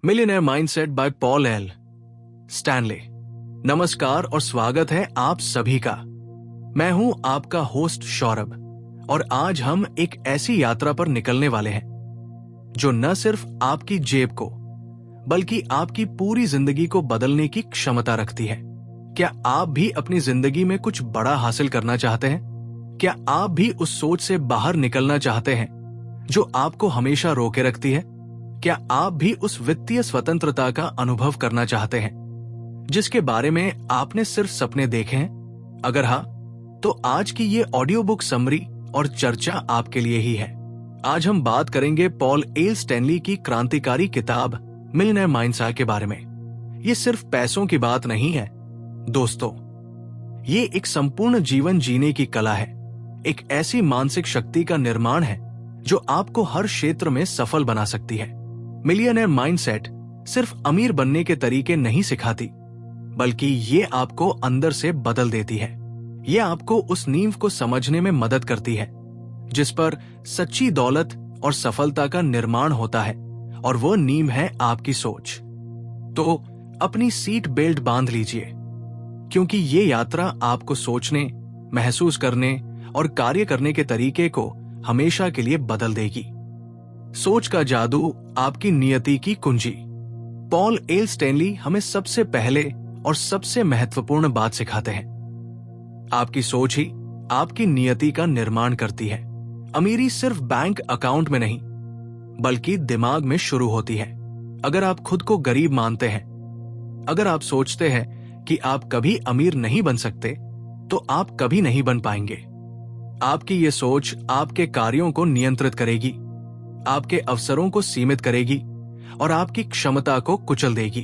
Millionaire mindset by Paul L Stanley. नमस्कार और स्वागत है आप सभी का। मैं हूं आपका होस्ट सौरभ और आज हम एक ऐसी यात्रा पर निकलने वाले हैं जो न सिर्फ आपकी जेब को बल्कि आपकी पूरी जिंदगी को बदलने की क्षमता रखती है। क्या आप भी अपनी जिंदगी में कुछ बड़ा हासिल करना चाहते हैं? क्या आप भी उस सोच से बाहर निकलना चाहते हैं जो आपको हमेशा रोके रखती है? क्या आप भी उस वित्तीय स्वतंत्रता का अनुभव करना चाहते हैं जिसके बारे में आपने सिर्फ सपने देखे हैं? अगर हाँ, तो आज की ये ऑडियो बुक समरी और चर्चा आपके लिए ही है। आज हम बात करेंगे पॉल एल स्टैनली की क्रांतिकारी किताब मिलियनेयर माइंडसेट के बारे में। ये सिर्फ पैसों की बात नहीं है दोस्तों, ये एक संपूर्ण जीवन जीने की कला है। एक ऐसी मानसिक शक्ति का निर्माण है जो आपको हर क्षेत्र में सफल बना सकती है। मिलियनेयर माइंडसेट सिर्फ अमीर बनने के तरीके नहीं सिखाती, बल्कि ये आपको अंदर से बदल देती है। ये आपको उस नींव को समझने में मदद करती है जिस पर सच्ची दौलत और सफलता का निर्माण होता है, और वो नींव है आपकी सोच। तो अपनी सीट बेल्ट बांध लीजिए, क्योंकि ये यात्रा आपको सोचने, महसूस करने और कार्य करने के तरीके को हमेशा के लिए बदल देगी। सोच का जादू, आपकी नियति की कुंजी। पॉल एल स्टैनली हमें सबसे पहले और सबसे महत्वपूर्ण बात सिखाते हैं। आपकी सोच ही आपकी नियति का निर्माण करती है। अमीरी सिर्फ बैंक अकाउंट में नहीं, बल्कि दिमाग में शुरू होती है। अगर आप खुद को गरीब मानते हैं, अगर आप सोचते हैं कि आप कभी अमीर नहीं बन सकते, तो आप कभी नहीं बन पाएंगे। आपकी ये सोच आपके कार्यों को नियंत्रित करेगी, आपके अवसरों को सीमित करेगी और आपकी क्षमता को कुचल देगी।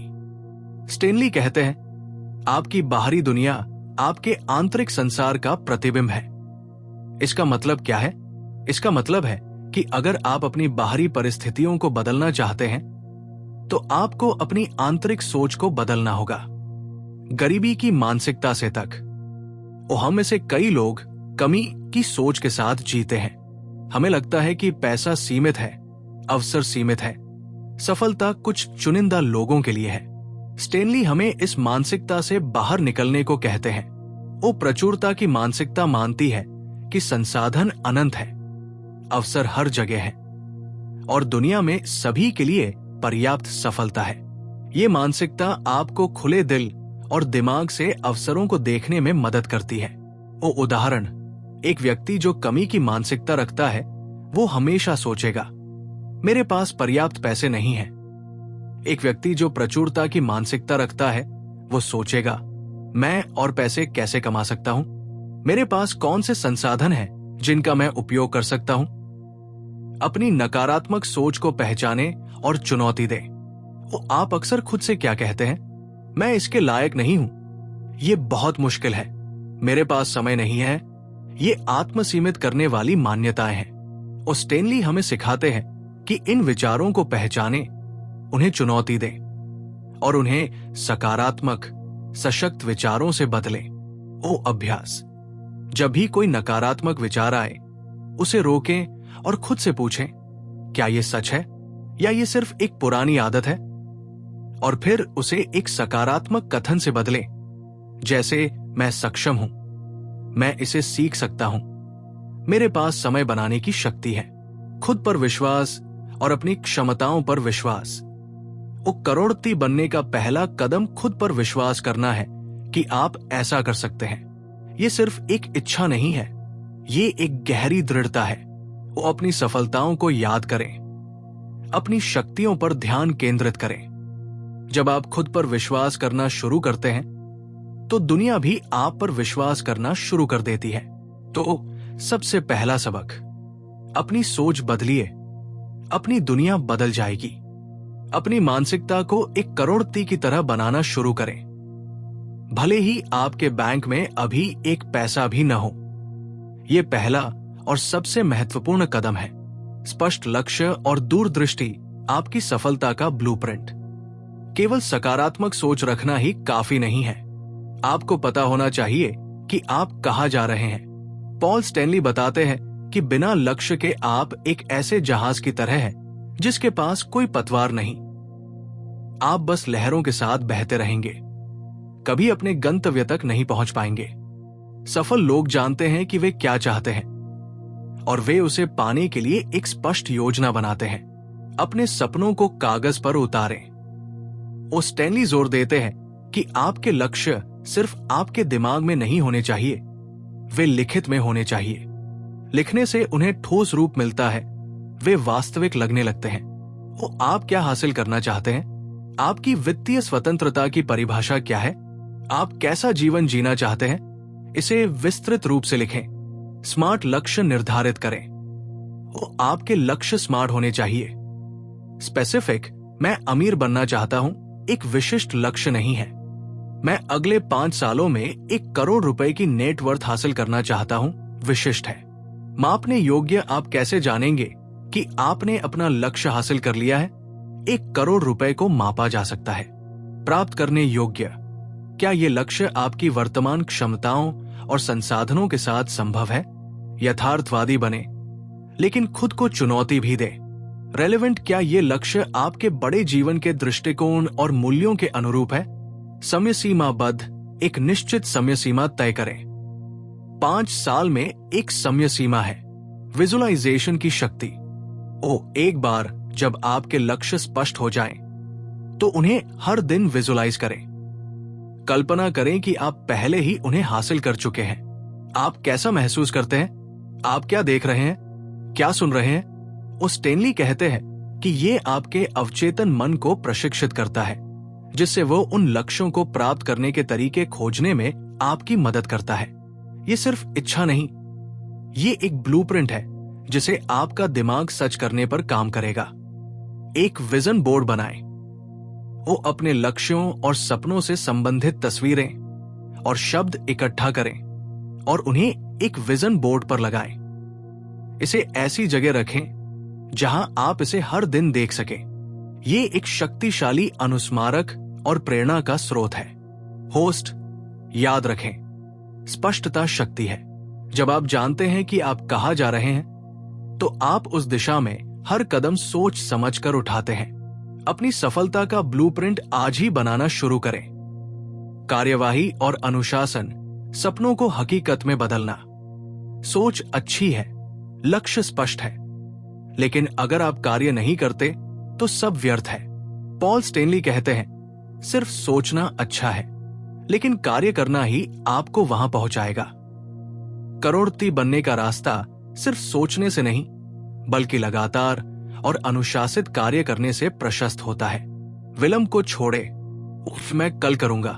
स्टैनली कहते हैं, आपकी बाहरी दुनिया आपके आंतरिक संसार का प्रतिबिंब है। इसका मतलब क्या है? इसका मतलब है कि अगर आप अपनी बाहरी परिस्थितियों को बदलना चाहते हैं, तो आपको अपनी आंतरिक सोच को बदलना होगा। गरीबी की मानसिकता से तक हम में से कई लोग कमी की सोच के साथ जीते हैं। हमें लगता है कि पैसा सीमित है, अवसर सीमित है, सफलता कुछ चुनिंदा लोगों के लिए है। स्टैनली हमें इस मानसिकता से बाहर निकलने को कहते हैं। वो प्रचुरता की मानसिकता मानती है कि संसाधन अनंत है, अवसर हर जगह है और दुनिया में सभी के लिए पर्याप्त सफलता है। ये मानसिकता आपको खुले दिल और दिमाग से अवसरों को देखने में मदद करती है। वो उदाहरण, एक व्यक्ति जो कमी की मानसिकता रखता है, वो हमेशा सोचेगा, मेरे पास पर्याप्त पैसे नहीं हैं। एक व्यक्ति जो प्रचुरता की मानसिकता रखता है, वो सोचेगा, मैं और पैसे कैसे कमा सकता हूं? मेरे पास कौन से संसाधन हैं जिनका मैं उपयोग कर सकता हूं? अपनी नकारात्मक सोच को पहचाने और चुनौती दें। वो आप अक्सर खुद से क्या कहते हैं? मैं इसके लायक नहीं हूं, ये बहुत मुश्किल है, मेरे पास समय नहीं है। ये आत्मसीमित करने वाली मान्यताएं हैं। और स्टैनली हमें सिखाते हैं कि इन विचारों को पहचाने, उन्हें चुनौती दें और उन्हें सकारात्मक, सशक्त विचारों से बदलें। ओ अभ्यास, जब भी कोई नकारात्मक विचार आए, उसे रोकें और खुद से पूछें, क्या ये सच है या ये सिर्फ एक पुरानी आदत है? और फिर उसे एक सकारात्मक कथन से बदलें, जैसे मैं सक्षम हूं, मैं इसे सीख सकता हूं, मेरे पास समय बनाने की शक्ति है। खुद पर विश्वास और अपनी क्षमताओं पर विश्वास। वो करोड़पति बनने का पहला कदम खुद पर विश्वास करना है कि आप ऐसा कर सकते हैं। ये सिर्फ एक इच्छा नहीं है, ये एक गहरी दृढ़ता है। वो अपनी सफलताओं को याद करें, अपनी शक्तियों पर ध्यान केंद्रित करें। जब आप खुद पर विश्वास करना शुरू करते हैं, तो दुनिया भी आप पर विश्वास करना शुरू कर देती है। तो सबसे पहला सबक, अपनी सोच बदलिए, अपनी दुनिया बदल जाएगी। अपनी मानसिकता को एक करोड़पति की तरह बनाना शुरू करें, भले ही आपके बैंक में अभी एक पैसा भी न हो। यह पहला और सबसे महत्वपूर्ण कदम है। स्पष्ट लक्ष्य और दूरदृष्टि आपकी सफलता का ब्लूप्रिंट। केवल सकारात्मक सोच रखना ही काफी नहीं है, आपको पता होना चाहिए कि आप कहां जा रहे हैं। पॉल स्टैनली बताते हैं कि बिना लक्ष्य के आप एक ऐसे जहाज की तरह हैं जिसके पास कोई पतवार नहीं। आप बस लहरों के साथ बहते रहेंगे, कभी अपने गंतव्य तक नहीं पहुंच पाएंगे। सफल लोग जानते हैं कि वे क्या चाहते हैं और वे उसे पाने के लिए एक स्पष्ट योजना बनाते हैं। अपने सपनों को कागज पर उतारें। ओ स्टैनली जोर देते हैं कि आपके लक्ष्य सिर्फ आपके दिमाग में नहीं होने चाहिए, वे लिखित में होने चाहिए। लिखने से उन्हें ठोस रूप मिलता है, वे वास्तविक लगने लगते हैं। वो आप क्या हासिल करना चाहते हैं? आपकी वित्तीय स्वतंत्रता की परिभाषा क्या है? आप कैसा जीवन जीना चाहते हैं? इसे विस्तृत रूप से लिखें। स्मार्ट लक्ष्य निर्धारित करें। वो आपके लक्ष्य स्मार्ट होने चाहिए। स्पेसिफिक, मैं अमीर बनना चाहता हूं, एक विशिष्ट लक्ष्य नहीं है। मैं अगले 5 सालों में 1 करोड़ रुपए की नेटवर्थ हासिल करना चाहता हूं, विशिष्ट है। मापने योग्य, आप कैसे जानेंगे कि आपने अपना लक्ष्य हासिल कर लिया है? 1 करोड़ रुपए को मापा जा सकता है। प्राप्त करने योग्य, क्या यह लक्ष्य आपकी वर्तमान क्षमताओं और संसाधनों के साथ संभव है? यथार्थवादी बने, लेकिन खुद को चुनौती भी दे। रेलेवेंट, क्या यह लक्ष्य आपके बड़े जीवन के दृष्टिकोण और मूल्यों के अनुरूप है? समय सीमाबद्ध, एक निश्चित समय सीमा तय करें। 5 साल में एक समय सीमा है। विजुअलाइजेशन की शक्ति। एक बार जब आपके लक्ष्य स्पष्ट हो जाएं, तो उन्हें हर दिन विजुअलाइज करें। कल्पना करें कि आप पहले ही उन्हें हासिल कर चुके हैं। आप कैसा महसूस करते हैं? आप क्या देख रहे हैं, क्या सुन रहे हैं? स्टैनली कहते हैं कि ये आपके अवचेतन मन को प्रशिक्षित करता है, जिससे वो उन लक्ष्यों को प्राप्त करने के तरीके खोजने में आपकी मदद करता है। ये सिर्फ इच्छा नहीं, ये एक ब्लूप्रिंट है जिसे आपका दिमाग सच करने पर काम करेगा। एक विजन बोर्ड बनाएं। वो अपने लक्ष्यों और सपनों से संबंधित तस्वीरें और शब्द इकट्ठा करें और उन्हें एक विजन बोर्ड पर लगाएं। इसे ऐसी जगह रखें जहां आप इसे हर दिन देख सकें। ये एक शक्तिशाली अनुस्मारक और प्रेरणा का स्रोत है। होस्ट, याद रखें, स्पष्टता शक्ति है। जब आप जानते हैं कि आप कहां जा रहे हैं, तो आप उस दिशा में हर कदम सोच समझकर उठाते हैं। अपनी सफलता का ब्लूप्रिंट आज ही बनाना शुरू करें। कार्यवाही और अनुशासन, सपनों को हकीकत में बदलना। सोच अच्छी है, लक्ष्य स्पष्ट है, लेकिन अगर आप कार्य नहीं करते तो सब व्यर्थ है। पॉल स्टैनली कहते हैं, सिर्फ सोचना अच्छा है, लेकिन कार्य करना ही आपको वहां पहुंचाएगा। करोड़पति बनने का रास्ता सिर्फ सोचने से नहीं, बल्कि लगातार और अनुशासित कार्य करने से प्रशस्त होता है। विलंब को छोड़े। मैं कल करूंगा,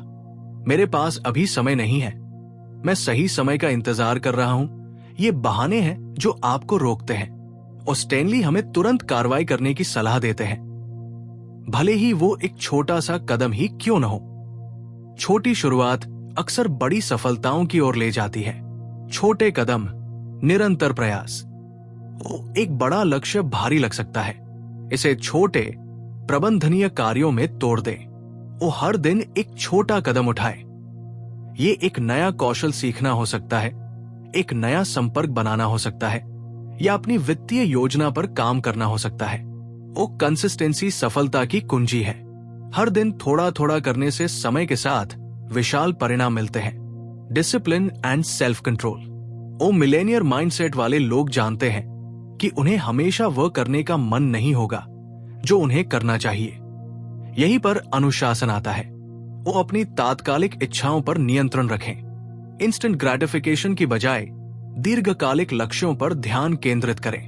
मेरे पास अभी समय नहीं है, मैं सही समय का इंतजार कर रहा हूं, ये बहाने हैं जो आपको रोकते हैं। और स्टैनली हमें तुरंत कार्रवाई करने की सलाह देते हैं, भले ही वो एक छोटा सा कदम ही क्यों न हो। छोटी शुरुआत अक्सर बड़ी सफलताओं की ओर ले जाती है। छोटे कदम, निरंतर प्रयास। एक बड़ा लक्ष्य भारी लग सकता है, इसे छोटे प्रबंधनीय कार्यों में तोड़ दें। वो हर दिन एक छोटा कदम उठाए। ये एक नया कौशल सीखना हो सकता है, एक नया संपर्क बनाना हो सकता है, या अपनी वित्तीय योजना पर काम करना हो सकता है। वो कंसिस्टेंसी सफलता की कुंजी है। हर दिन थोड़ा थोड़ा करने से समय के साथ विशाल परिणाम मिलते हैं। Discipline and self control. वो मिलेनियर माइंडसेट वाले लोग जानते हैं कि उन्हें हमेशा वह करने का मन नहीं होगा जो उन्हें करना चाहिए। यहीं पर अनुशासन आता है। वो अपनी तात्कालिक इच्छाओं पर नियंत्रण रखें। इंस्टेंट ग्रेटिफिकेशन की बजाय दीर्घकालिक लक्ष्यों पर ध्यान केंद्रित करें।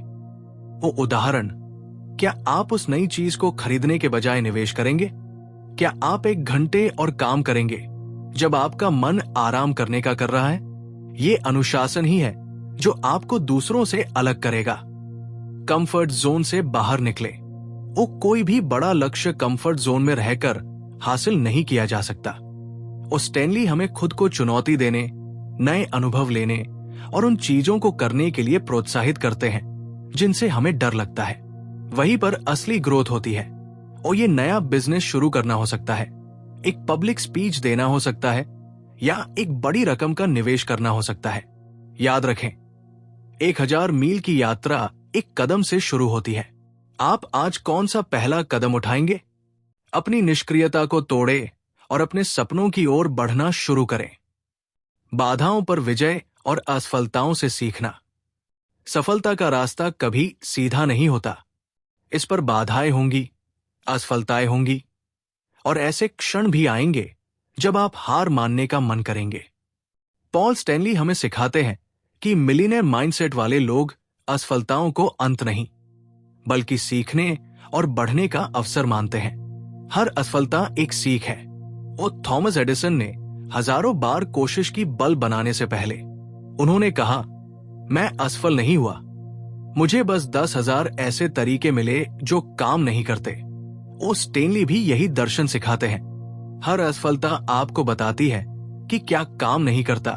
वो उदाहरण, क्या आप उस नई चीज को खरीदने के बजाय निवेश करेंगे? क्या आप 1 घंटे और काम करेंगे जब आपका मन आराम करने का कर रहा है? ये अनुशासन ही है जो आपको दूसरों से अलग करेगा। कंफर्ट जोन से बाहर निकले। वो कोई भी बड़ा लक्ष्य कंफर्ट जोन में रहकर हासिल नहीं किया जा सकता। और स्टैनली हमें खुद को चुनौती देने, नए अनुभव लेने और उन चीजों को करने के लिए प्रोत्साहित करते हैं जिनसे हमें डर लगता है। वहीं पर असली ग्रोथ होती है। और ये नया बिजनेस शुरू करना हो सकता है, एक पब्लिक स्पीच देना हो सकता है, या एक बड़ी रकम का निवेश करना हो सकता है। याद रखें, 1000 मील की यात्रा एक कदम से शुरू होती है। आप आज कौन सा पहला कदम उठाएंगे? अपनी निष्क्रियता को तोड़े और अपने सपनों की ओर बढ़ना शुरू करें। बाधाओं पर विजय और असफलताओं से सीखना। सफलता का रास्ता कभी सीधा नहीं होता। इस पर बाधाएं होंगी, असफलताएं होंगी और ऐसे क्षण भी आएंगे जब आप हार मानने का मन करेंगे। पॉल स्टैनली हमें सिखाते हैं कि मिलियनेयर माइंडसेट वाले लोग असफलताओं को अंत नहीं, बल्कि सीखने और बढ़ने का अवसर मानते हैं। हर असफलता एक सीख है। और थॉमस एडिसन ने हजारों बार कोशिश की बल्ब बनाने से पहले। उन्होंने कहा, मैं असफल नहीं हुआ, मुझे बस 10,000 ऐसे तरीके मिले जो काम नहीं करते। ओ स्टेनली भी यही दर्शन सिखाते हैं। हर असफलता आपको बताती है कि क्या काम नहीं करता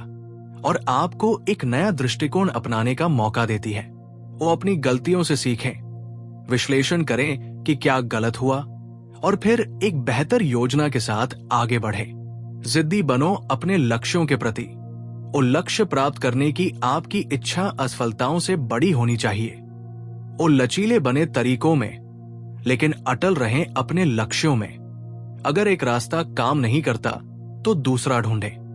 और आपको एक नया दृष्टिकोण अपनाने का मौका देती है। वो अपनी गलतियों से सीखें, विश्लेषण करें कि क्या गलत हुआ और फिर एक बेहतर योजना के साथ आगे बढ़े। जिद्दी बनो अपने लक्ष्यों के प्रति। और लक्ष्य प्राप्त करने की आपकी इच्छा असफलताओं से बड़ी होनी चाहिए। और लचीले बने तरीकों में, लेकिन अटल रहें अपने लक्ष्यों में। अगर एक रास्ता काम नहीं करता तो दूसरा ढूंढें।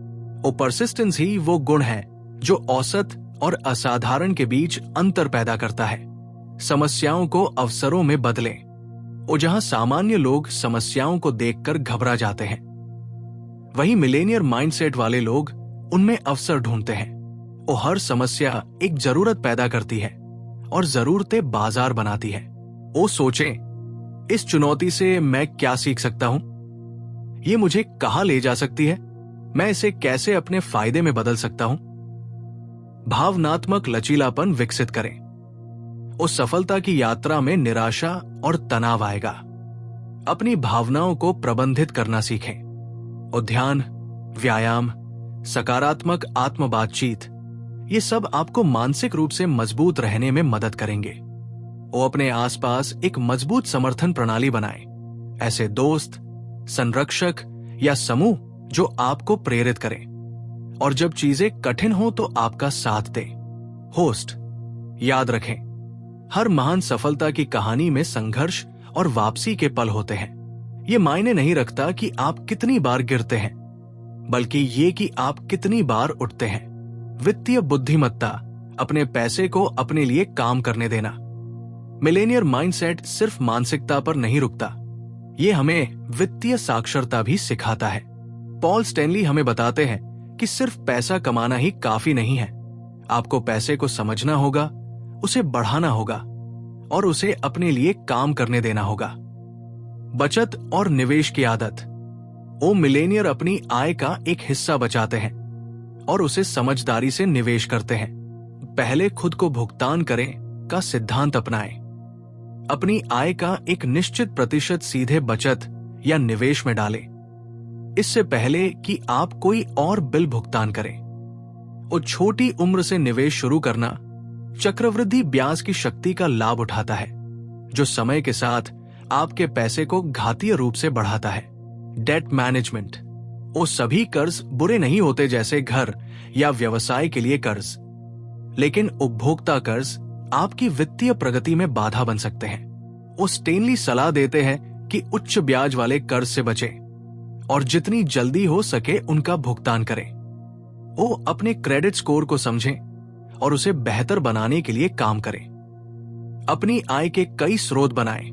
और परसिस्टेंस ही वो गुण है जो औसत और असाधारण के बीच अंतर पैदा करता है। समस्याओं को अवसरों में बदलें। और जहां सामान्य लोग समस्याओं को देखकर घबरा जाते हैं, वहीं मिलेनियर माइंडसेट वाले लोग उनमें अवसर ढूंढते हैं। और हर समस्या एक जरूरत पैदा करती है और जरूरतें बाजार बनाती है। वो सोचें, इस चुनौती से मैं क्या सीख सकता हूं? ये मुझे कहां ले जा सकती है? मैं इसे कैसे अपने फायदे में बदल सकता हूं? भावनात्मक लचीलापन विकसित करें। उस सफलता की यात्रा में निराशा और तनाव आएगा। अपनी भावनाओं को प्रबंधित करना सीखें। और ध्यान, व्यायाम, सकारात्मक आत्म बातचीत, ये सब आपको मानसिक रूप से मजबूत रहने में मदद करेंगे। वो अपने आसपास एक मजबूत समर्थन प्रणाली बनाएं। ऐसे दोस्त, संरक्षक या समूह जो आपको प्रेरित करें और जब चीजें कठिन हो तो आपका साथ दें। होस्ट, याद रखें, हर महान सफलता की कहानी में संघर्ष और वापसी के पल होते हैं। ये मायने नहीं रखता कि आप कितनी बार गिरते हैं, बल्कि ये कि आप कितनी बार उठते हैं। वित्तीय बुद्धिमत्ता, अपने पैसे को अपने लिए काम करने देना। मिलेनियर माइंडसेट सिर्फ मानसिकता पर नहीं रुकता, ये हमें वित्तीय साक्षरता भी सिखाता है। पॉल स्टैनली हमें बताते हैं कि सिर्फ पैसा कमाना ही काफी नहीं है। आपको पैसे को समझना होगा, उसे बढ़ाना होगा और उसे अपने लिए काम करने देना होगा। बचत और निवेश की आदत। वो मिलेनियर अपनी आय का एक हिस्सा बचाते हैं और उसे समझदारी से निवेश करते हैं। पहले खुद को भुगतान करें का सिद्धांत अपनाएं। अपनी आय का एक निश्चित प्रतिशत सीधे बचत या निवेश में डालें, इससे पहले कि आप कोई और बिल भुगतान करें। और छोटी उम्र से निवेश शुरू करना चक्रवृद्धि ब्याज की शक्ति का लाभ उठाता है, जो समय के साथ आपके पैसे को घातीय रूप से बढ़ाता है। Debt management. वो सभी कर्ज बुरे नहीं होते, जैसे घर या व्यवसाय के लिए कर्ज, लेकिन उपभोक्ता कर्ज आपकी वित्तीय प्रगति में बाधा बन सकते हैं। वो स्टेनली सलाह देते हैं कि उच्च ब्याज वाले कर्ज से बचें और जितनी जल्दी हो सके उनका भुगतान करें। वो अपने क्रेडिट स्कोर को समझें और उसे बेहतर बनाने के लिए काम करें। अपनी आय के कई स्रोत बनाएं।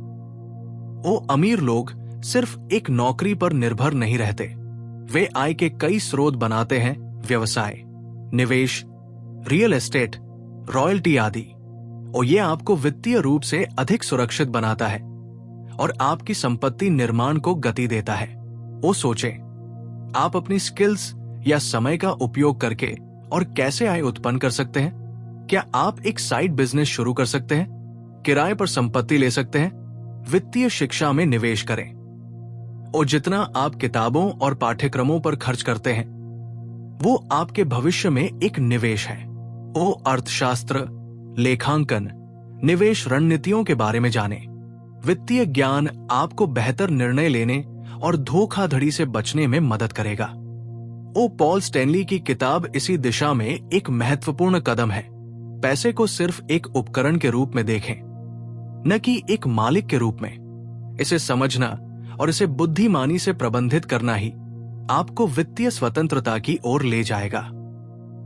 वो अमीर लोग सिर्फ एक नौकरी पर निर्भर नहीं रहते, वे आय के कई स्रोत बनाते हैं। व्यवसाय, निवेश, रियल एस्टेट, रॉयल्टी आदि। और ये आपको वित्तीय रूप से अधिक सुरक्षित बनाता है और आपकी संपत्ति निर्माण को गति देता है। वो सोचें, आप अपनी स्किल्स या समय का उपयोग करके और कैसे आय उत्पन्न कर सकते हैं। क्या आप एक साइड बिजनेस शुरू कर सकते हैं? किराए पर संपत्ति ले सकते हैं? वित्तीय शिक्षा में निवेश करें। और जितना आप किताबों और पाठ्यक्रमों पर खर्च करते हैं, वो आपके भविष्य में एक निवेश है। वो अर्थशास्त्र, लेखांकन, निवेश रणनीतियों के बारे में जानें। वित्तीय ज्ञान आपको बेहतर निर्णय लेने और धोखाधड़ी से बचने में मदद करेगा। ओ पॉल स्टैनली की किताब इसी दिशा में एक महत्वपूर्ण कदम है। पैसे को सिर्फ एक उपकरण के रूप में देखें, न कि एक मालिक के रूप में। इसे समझना और इसे बुद्धिमानी से प्रबंधित करना ही आपको वित्तीय स्वतंत्रता की ओर ले जाएगा।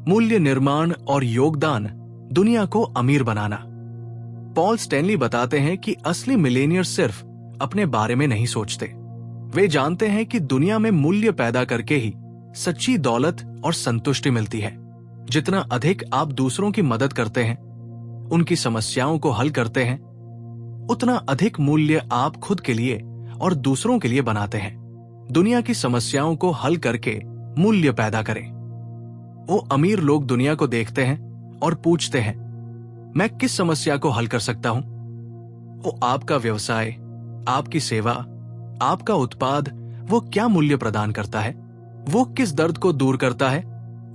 मूल्य निर्माण और योगदान दुनिया को अमीर बनाना। पॉल स्टैनली बताते हैं कि असली मिलेनियर सिर्फ अपने बारे में नहीं सोचते, वे जानते हैं कि दुनिया में मूल्य पैदा करके ही सच्ची दौलत और संतुष्टि मिलती है। जितना अधिक आप दूसरों की मदद करते हैं, उनकी समस्याओं को हल करते हैं, उतना अधिक मूल्य आप खुद के लिए और दूसरों के लिए बनाते हैं। दुनिया की समस्याओं को हल करके मूल्य पैदा करें। वो अमीर लोग दुनिया को देखते हैं और पूछते हैं, मैं किस समस्या को हल कर सकता हूं? वो आपका व्यवसाय, आपकी सेवा, आपका उत्पाद वो क्या मूल्य प्रदान करता है? वो किस दर्द को दूर करता है?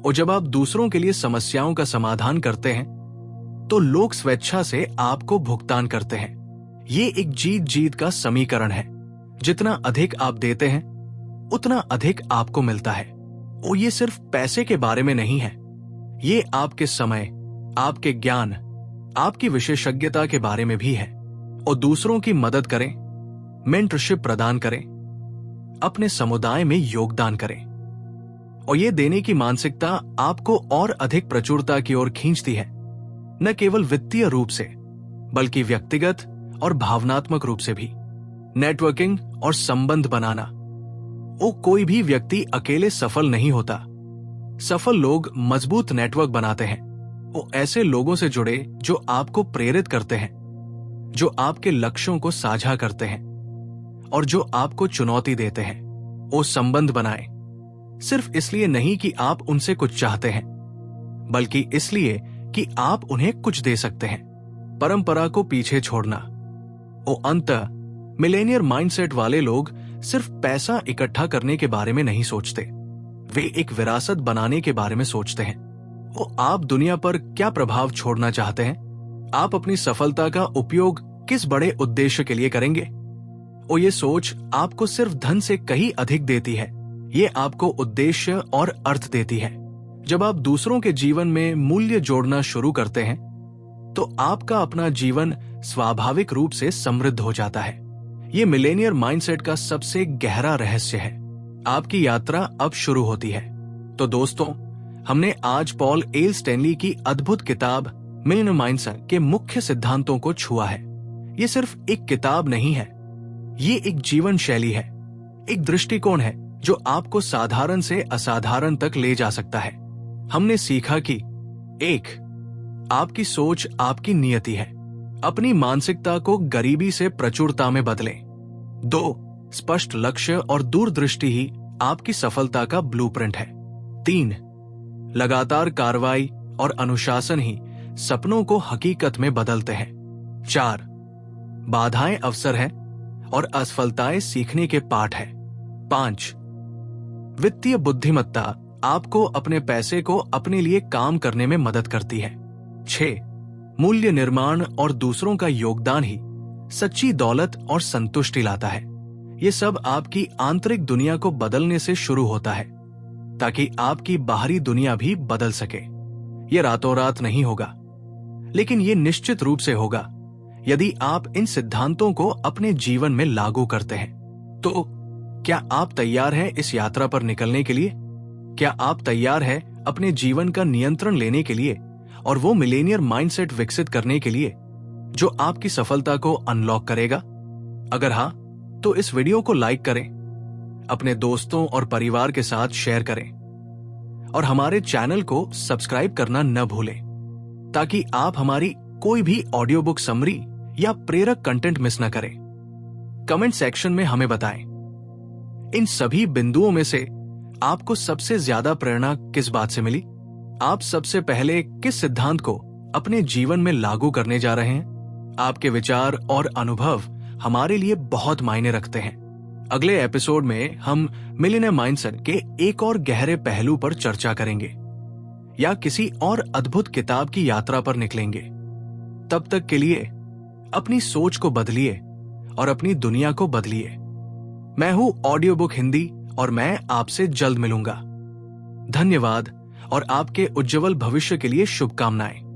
और जब आप दूसरों के लिए समस्याओं का समाधान करते हैं तो लोग स्वेच्छा से आपको भुगतान करते हैं। ये एक जीत जीत का समीकरण है। जितना अधिक आप देते हैं उतना अधिक आपको मिलता है। और ये सिर्फ पैसे के बारे में नहीं है, ये आपके समय, आपके ज्ञान, आपकी विशेषज्ञता के बारे में भी है। और दूसरों की मदद करें, मेंटरशिप प्रदान करें, अपने समुदाय में योगदान करें। और ये देने की मानसिकता आपको और अधिक प्रचुरता की ओर खींचती है, न केवल वित्तीय रूप से बल्कि व्यक्तिगत और भावनात्मक रूप से भी। नेटवर्किंग और संबंध बनाना। वो कोई भी व्यक्ति अकेले सफल नहीं होता। सफल लोग मजबूत नेटवर्क बनाते हैं। वो ऐसे लोगों से जुड़े जो आपको प्रेरित करते हैं, जो आपके लक्ष्यों को साझा करते हैं और जो आपको चुनौती देते हैं। वो संबंध बनाएं, सिर्फ इसलिए नहीं कि आप उनसे कुछ चाहते हैं, बल्कि इसलिए कि आप उन्हें कुछ दे सकते हैं। परंपरा को पीछे छोड़ना। वो अंततः मिलेनियर माइंडसेट वाले लोग सिर्फ पैसा इकट्ठा करने के बारे में नहीं सोचते, वे एक विरासत बनाने के बारे में सोचते हैं। वो आप दुनिया पर क्या प्रभाव छोड़ना चाहते हैं? आप अपनी सफलता का उपयोग किस बड़े उद्देश्य के लिए करेंगे? और ये सोच आपको सिर्फ धन से कहीं अधिक देती है, ये आपको उद्देश्य और अर्थ देती है। जब आप दूसरों के जीवन में मूल्य जोड़ना शुरू करते हैं तो आपका अपना जीवन स्वाभाविक रूप से समृद्ध हो जाता है। ये मिलेनियर माइंडसेट का सबसे गहरा रहस्य है। आपकी यात्रा अब शुरू होती है। तो दोस्तों, हमने आज पॉल एल स्टैनली की अद्भुत किताब मिलेनियर माइंडसेट के मुख्य सिद्धांतों को छुआ है। ये सिर्फ एक किताब नहीं है, ये एक जीवन शैली है, एक दृष्टिकोण है जो आपको साधारण से असाधारण तक ले जा सकता है। हमने सीखा कि 1. आपकी सोच आपकी नियति है। अपनी मानसिकता को गरीबी से प्रचुरता में बदलें। 2. स्पष्ट लक्ष्य और दूरदृष्टि ही आपकी सफलता का ब्लूप्रिंट है। 3. लगातार कार्रवाई और अनुशासन ही सपनों को हकीकत में बदलते हैं। 4. बाधाएं अवसर हैं और असफलताएं सीखने के पाठ है। 5. वित्तीय बुद्धिमत्ता आपको अपने पैसे को अपने लिए काम करने में मदद करती है। 6. मूल्य निर्माण और दूसरों का योगदान ही सच्ची दौलत और संतुष्टि लाता है। ये सब आपकी आंतरिक दुनिया को बदलने से शुरू होता है ताकि आपकी बाहरी दुनिया भी बदल सके। ये रातों रात नहीं होगा, लेकिन ये निश्चित रूप से होगा यदि आप इन सिद्धांतों को अपने जीवन में लागू करते हैं। तो क्या आप तैयार हैं इस यात्रा पर निकलने के लिए? क्या आप तैयार हैं अपने जीवन का नियंत्रण लेने के लिए और वो मिलेनियर माइंडसेट विकसित करने के लिए जो आपकी सफलता को अनलॉक करेगा? अगर हाँ, तो इस वीडियो को लाइक करें, अपने दोस्तों और परिवार के साथ शेयर करें और हमारे चैनल को सब्सक्राइब करना न भूलें ताकि आप हमारी कोई भी ऑडियो बुक समरी या प्रेरक कंटेंट मिस न करें। कमेंट सेक्शन में हमें बताएं, इन सभी बिंदुओं में से आपको सबसे ज्यादा प्रेरणा किस बात से मिली? आप सबसे पहले किस सिद्धांत को अपने जीवन में लागू करने जा रहे हैं? आपके विचार और अनुभव हमारे लिए बहुत मायने रखते हैं। अगले एपिसोड में हम मिलेनियर माइंडसेट के एक और गहरे पहलू पर चर्चा करेंगे या किसी और अद्भुत किताब की यात्रा पर निकलेंगे। तब तक के लिए अपनी सोच को बदलिए और अपनी दुनिया को बदलिए। मैं हूं ऑडियो बुक हिंदी और मैं आपसे जल्द मिलूंगा। धन्यवाद और आपके उज्जवल भविष्य के लिए शुभकामनाएं।